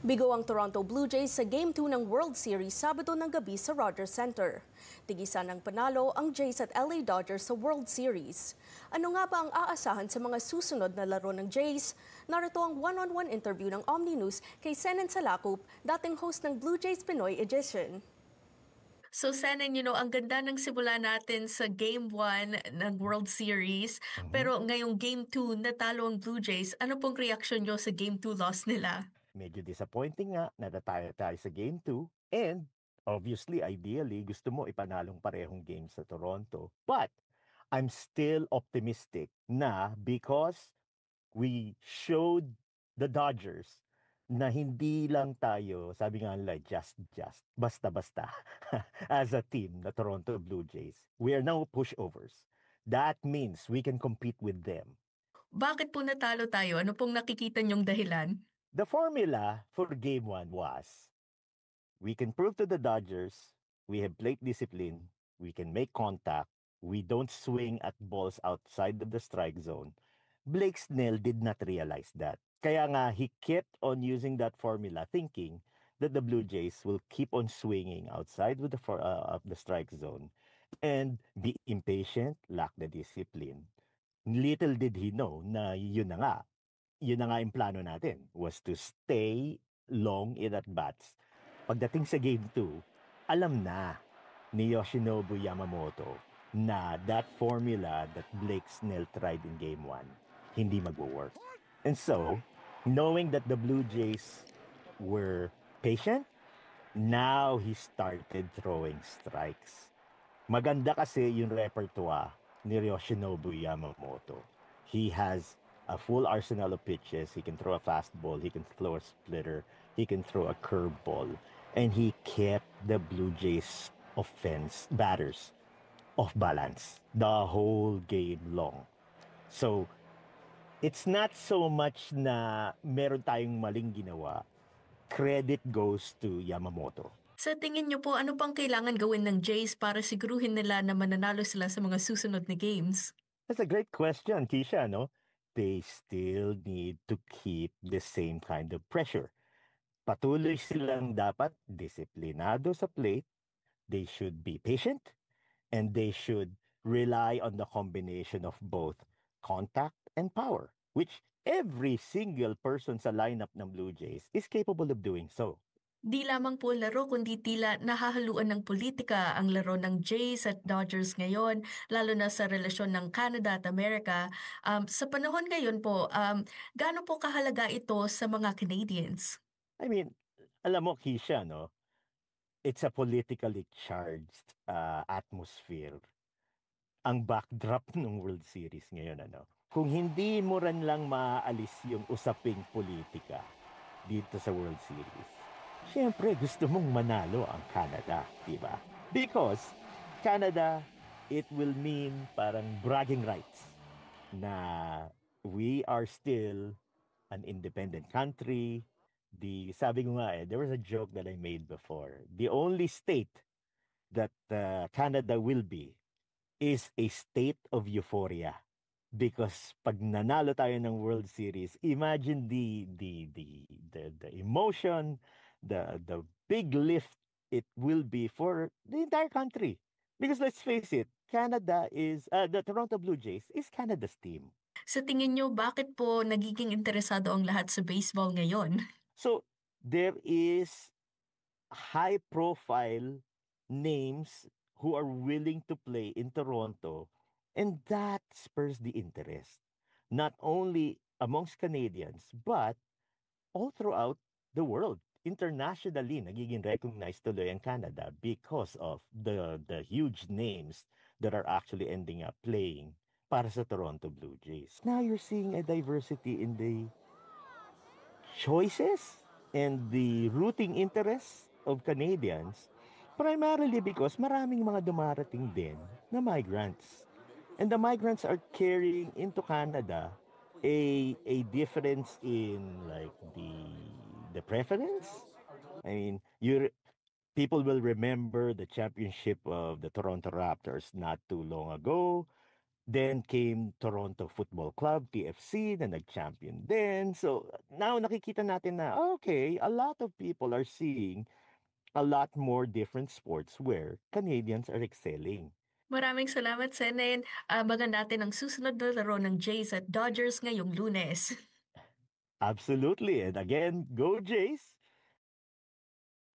Bigo ang Toronto Blue Jays sa Game 2 ng World Series Sabado ng gabi sa Rogers Center. Tigisa ng panalo ang Jays at LA Dodgers sa World Series. Ano nga ba ang aasahan sa mga susunod na laro ng Jays? Narito ang one-on-one interview ng Omni News kay Senen Salacup, dating host ng Blue Jays Pinoy Edition. So Senen, ang ganda ng simula natin sa Game 1 ng World Series. Pero ngayong Game 2, natalo ang Blue Jays. Ano pong reaksyon nyo sa Game 2 loss nila? Medyo disappointing nga na tayo sa Game 2. And obviously, ideally, gusto mo ipanalong parehong games sa Toronto. But I'm still optimistic na because we showed the Dodgers na hindi lang tayo, sabi nga nila, just, basta-basta as a team, the Toronto Blue Jays. We are now pushovers. That means we can compete with them. Bakit po natalo tayo? Ano pong nakikita nyong dahilan? The formula for Game 1 was, we can prove to the Dodgers, we have plate discipline, we can make contact, we don't swing at balls outside of the strike zone. Blake Snell did not realize that. Kaya nga, he kept on using that formula, thinking that the Blue Jays will keep on swinging outside of the strike zone and be impatient, lack the discipline. Little did he know na yun na nga yung plano natin, was to stay long in at-bats. Pagdating sa Game 2, alam na ni Yoshinobu Yamamoto na that formula that Blake Snell tried in Game 1, hindi mag-work. And so, knowing that the Blue Jays were patient, now he started throwing strikes. Maganda kasi yung repertoire ni Yoshinobu Yamamoto. He has a full arsenal of pitches. He can throw a fastball, he can throw a splitter, he can throw a curveball. And he kept the Blue Jays offense batters off balance the whole game long. So, it's not so much na meron tayong maling ginawa. Credit goes to Yamamoto. Sa tingin nyo po, ano pang kailangan gawin ng Jays para siguruhin nila na mananalo sila sa mga susunod na games? That's a great question, Keisha, no? They still need to keep the same kind of pressure. Patuloy silang dapat disiplinado sa plate. They should be patient and they should rely on the combination of both contact and power, which every single person sa lineup ng Blue Jays is capable of doing so. Di lamang po laro kundi tila nahahaluan ng politika ang laro ng Jays at Dodgers ngayon, lalo na sa relasyon ng Canada at Amerika. Sa panahon ngayon po, gaano po kahalaga ito sa mga Canadians? I mean, alam mo, Keisha, no? It's a politically charged atmosphere. Ang backdrop ng World Series ngayon, ano? Kung hindi mo rin lang maaalis yung usaping politika dito sa World Series, siyempre gusto mong manalo ang Canada, di ba? Because Canada, it will mean parang bragging rights na we are still an independent country. Sabi ko nga there was a joke that I made before. The only state that Canada will be is a state of euphoria. Because pag nanalo tayo ng World Series, imagine the emotion, the big lift it will be for the entire country. Because let's face it, the Toronto Blue Jays is Canada's team. Sa tingin nyo, bakit po nagiging interesado ang lahat sa baseball ngayon? So, there is high-profile names who are willing to play in Toronto, and that spurs the interest, not only amongst Canadians, but all throughout the world. Internationally, nagiging recognized tuloy ang Canada because of the huge names that are actually ending up playing para sa Toronto Blue Jays. Now you're seeing a diversity in the choices and the rooting interests of Canadians, primarily because maraming mga dumarating din na migrants. And the migrants are carrying into Canada a difference in like the preference. I mean, people will remember the championship of the Toronto Raptors not too long ago. Then came Toronto Football Club, TFC, na nag-champion din. So now nakikita natin na, okay, a lot of people are seeing a lot more different sports where Canadians are excelling. Maraming salamat, Senen. Abangan natin ang susunod na laro ng Jays at Dodgers ngayong Lunes. Absolutely. And again, go Jays!